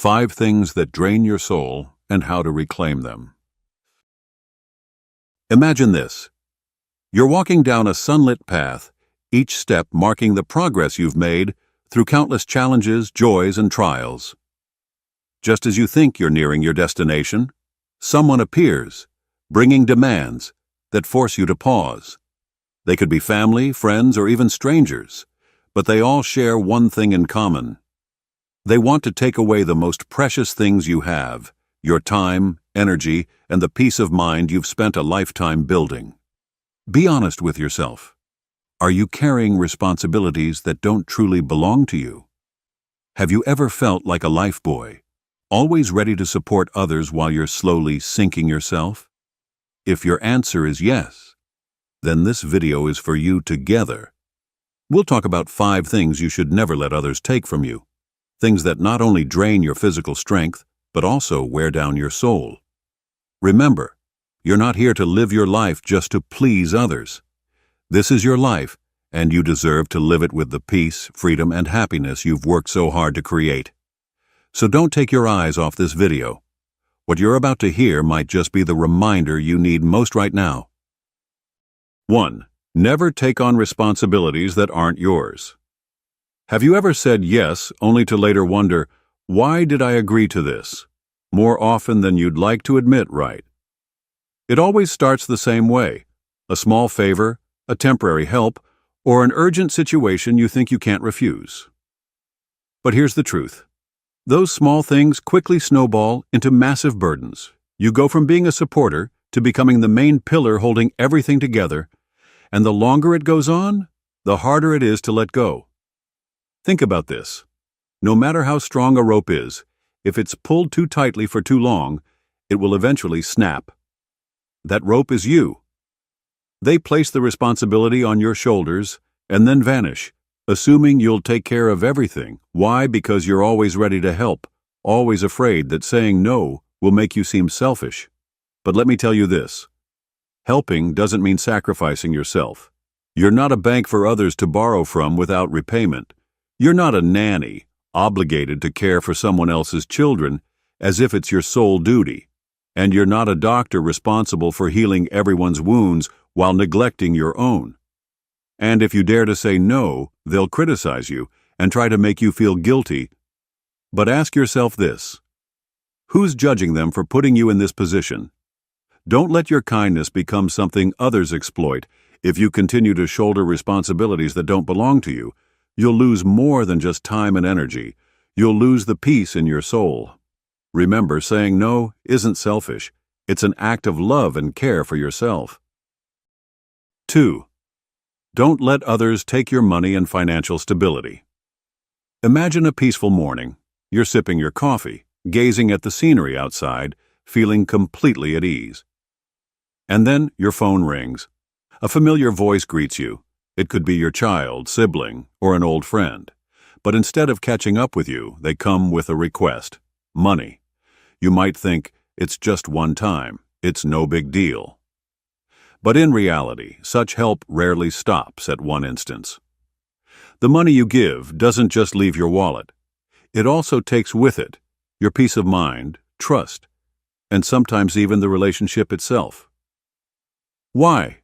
5 things that drain your soul and how to reclaim them. Imagine this. You're walking down a sunlit path, each step marking the progress you've made through countless challenges, joys, and trials. Just as you think you're nearing your destination, someone appears, bringing demands that force you to pause. They could be family, friends, or even strangers, but they all share one thing in common. They want to take away the most precious things you have, your time, energy, and the peace of mind you've spent a lifetime building. Be honest with yourself. Are you carrying responsibilities that don't truly belong to you? Have you ever felt like a lifebuoy, always ready to support others while you're slowly sinking yourself? If your answer is yes, then this video is for you together. We'll talk about 5 things you should never let others take from you. Things that not only drain your physical strength, but also wear down your soul. Remember, you're not here to live your life just to please others. This is your life, and you deserve to live it with the peace, freedom, and happiness you've worked so hard to create. So don't take your eyes off this video. What you're about to hear might just be the reminder you need most right now. 1. Never take on responsibilities that aren't yours. Have you ever said yes only to later wonder, why did I agree to this? More often than you'd like to admit, right? It always starts the same way. A small favor, a temporary help, or an urgent situation you think you can't refuse. But here's the truth. Those small things quickly snowball into massive burdens. You go from being a supporter to becoming the main pillar holding everything together, and the longer it goes on, the harder it is to let go. Think about this. No matter how strong a rope is, if it's pulled too tightly for too long, it will eventually snap. That rope is you. They place the responsibility on your shoulders and then vanish, assuming you'll take care of everything. Why? Because you're always ready to help, always afraid that saying no will make you seem selfish. But let me tell you this. Helping doesn't mean sacrificing yourself. You're not a bank for others to borrow from without repayment. You're not a nanny, obligated to care for someone else's children as if it's your sole duty. And you're not a doctor responsible for healing everyone's wounds while neglecting your own. And if you dare to say no, they'll criticize you and try to make you feel guilty. But ask yourself this. Who's judging them for putting you in this position? Don't let your kindness become something others exploit. If you continue to shoulder responsibilities that don't belong to you, you'll lose more than just time and energy. You'll lose the peace in your soul. Remember, saying no isn't selfish. It's an act of love and care for yourself. 2. Don't let others take your money and financial stability. Imagine a peaceful morning. You're sipping your coffee, gazing at the scenery outside, feeling completely at ease. And then your phone rings. A familiar voice greets you. It could be your child, sibling, or an old friend. But instead of catching up with you, they come with a request. Money. You might think, it's just one time. It's no big deal. But in reality, such help rarely stops at one instance. The money you give doesn't just leave your wallet. It also takes with it your peace of mind, trust, and sometimes even the relationship itself. Why?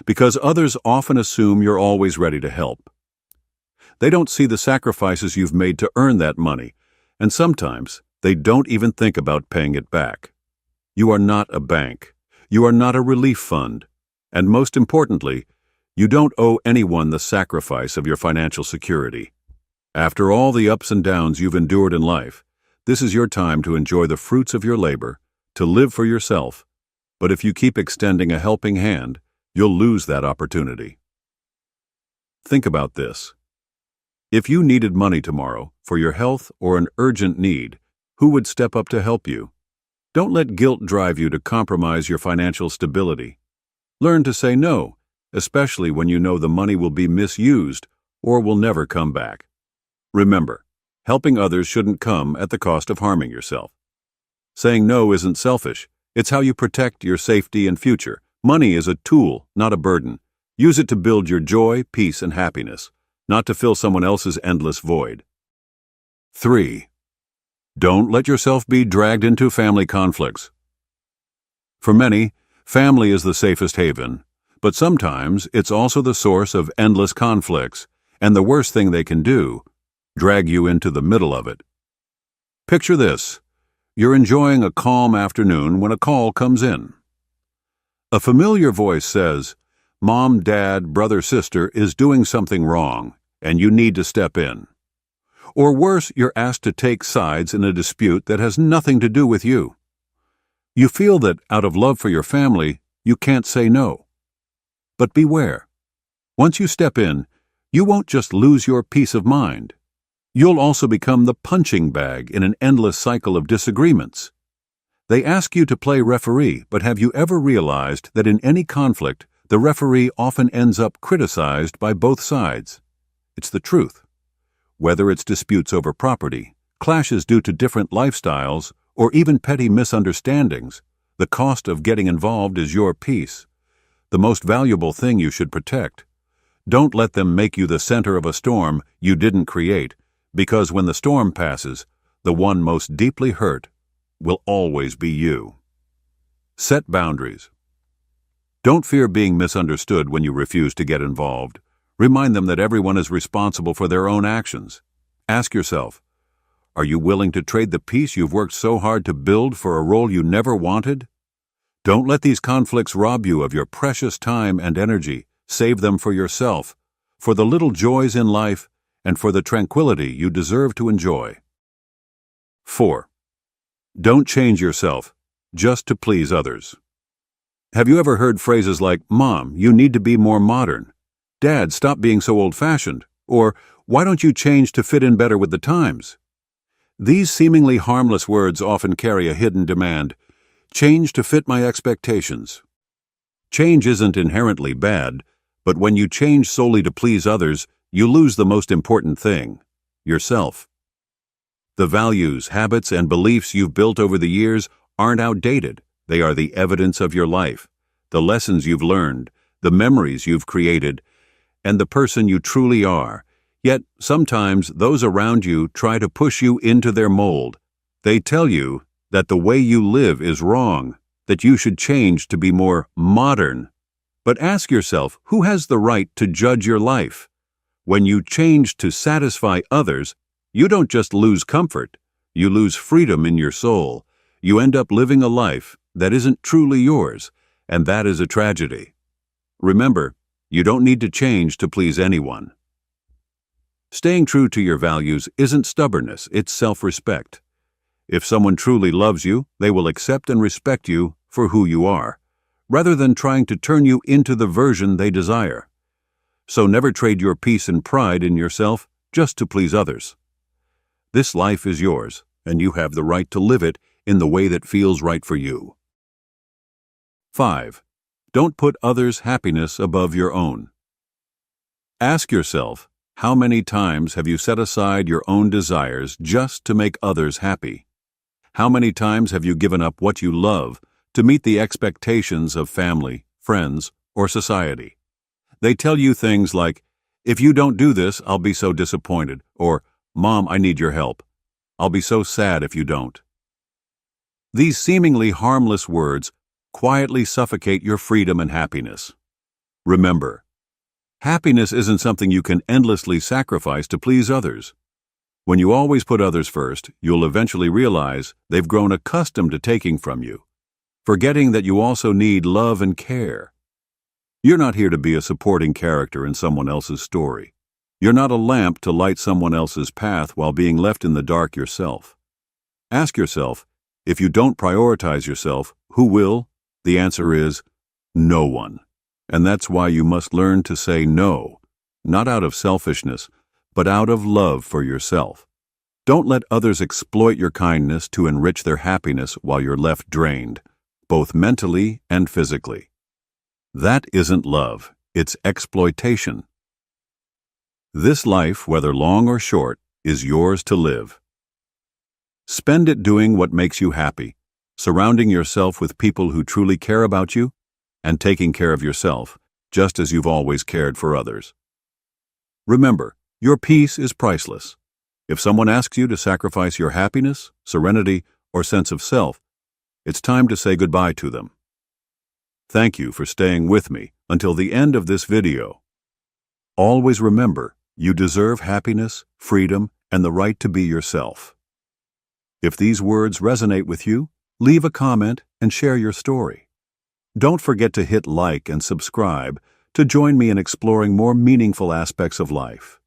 Because others often assume you're always ready to help. They don't see the sacrifices you've made to earn that money, and sometimes they don't even think about paying it back. You are not a bank. You are not a relief fund. And most importantly, you don't owe anyone the sacrifice of your financial security. After all the ups and downs you've endured in life, this is your time to enjoy the fruits of your labor, to live for yourself. But if you keep extending a helping hand, you'll lose that opportunity. Think about this. If you needed money tomorrow for your health or an urgent need, who would step up to help you? Don't let guilt drive you to compromise your financial stability. Learn to say no, especially when you know the money will be misused or will never come back. Remember, helping others shouldn't come at the cost of harming yourself. Saying no isn't selfish. It's how you protect your safety and future. Money is a tool, not a burden. Use it to build your joy, peace, and happiness, not to fill someone else's endless void. 3. Don't let yourself be dragged into family conflicts. For many, family is the safest haven, but sometimes it's also the source of endless conflicts, and the worst thing they can do, drag you into the middle of it. Picture this. You're enjoying a calm afternoon when a call comes in. A familiar voice says, "Mom, Dad, brother, sister is doing something wrong, and you need to step in." Or worse, you're asked to take sides in a dispute that has nothing to do with you. You feel that out of love for your family, you can't say no. But beware. Once you step in, you won't just lose your peace of mind. You'll also become the punching bag in an endless cycle of disagreements. They ask you to play referee, but have you ever realized that in any conflict, the referee often ends up criticized by both sides? It's the truth. Whether it's disputes over property, clashes due to different lifestyles, or even petty misunderstandings, the cost of getting involved is your peace, the most valuable thing you should protect. Don't let them make you the center of a storm you didn't create, because when the storm passes, the one most deeply hurt will always be you. Set boundaries. Don't fear being misunderstood when you refuse to get involved. Remind them that everyone is responsible for their own actions. Ask yourself, are you willing to trade the peace you've worked so hard to build for a role you never wanted? Don't let these conflicts rob you of your precious time and energy. Save them for yourself, for the little joys in life, and for the tranquility you deserve to enjoy. 4. Don't change yourself just to please others. Have you ever heard phrases like, "Mom, you need to be more modern," "Dad, stop being so old-fashioned," or "Why don't you change to fit in better with the times?" These seemingly harmless words often carry a hidden demand: change to fit my expectations. Change isn't inherently bad, but when you change solely to please others, you lose the most important thing, yourself. The values, habits, and beliefs you've built over the years aren't outdated. They are the evidence of your life, the lessons you've learned, the memories you've created, and the person you truly are. Yet, sometimes those around you try to push you into their mold. They tell you that the way you live is wrong, that you should change to be more modern. But ask yourself, who has the right to judge your life? When you change to satisfy others, you don't just lose comfort, you lose freedom in your soul. You end up living a life that isn't truly yours, and that is a tragedy. Remember, you don't need to change to please anyone. Staying true to your values isn't stubbornness, it's self-respect. If someone truly loves you, they will accept and respect you for who you are, rather than trying to turn you into the version they desire. So never trade your peace and pride in yourself just to please others. This life is yours, and you have the right to live it in the way that feels right for you. 5. Don't put others' happiness above your own. Ask yourself, how many times have you set aside your own desires just to make others happy? How many times have you given up what you love to meet the expectations of family, friends, or society? They tell you things like, "If you don't do this, I'll be so disappointed," or "Mom, I need your help. I'll be so sad if you don't." These seemingly harmless words quietly suffocate your freedom and happiness. Remember, happiness isn't something you can endlessly sacrifice to please others. When you always put others first, you'll eventually realize they've grown accustomed to taking from you, forgetting that you also need love and care. You're not here to be a supporting character in someone else's story. You're not a lamp to light someone else's path while being left in the dark yourself. Ask yourself, if you don't prioritize yourself, who will? The answer is no one. And that's why you must learn to say no, not out of selfishness, but out of love for yourself. Don't let others exploit your kindness to enrich their happiness while you're left drained, both mentally and physically. That isn't love, it's exploitation. This life, whether long or short, is yours to live. Spend it doing what makes you happy, surrounding yourself with people who truly care about you, and taking care of yourself, just as you've always cared for others. Remember, your peace is priceless. If someone asks you to sacrifice your happiness, serenity, or sense of self, it's time to say goodbye to them. Thank you for staying with me until the end of this video. Always remember, you deserve happiness, freedom, and the right to be yourself. If these words resonate with you, leave a comment and share your story. Don't forget to hit like and subscribe to join me in exploring more meaningful aspects of life.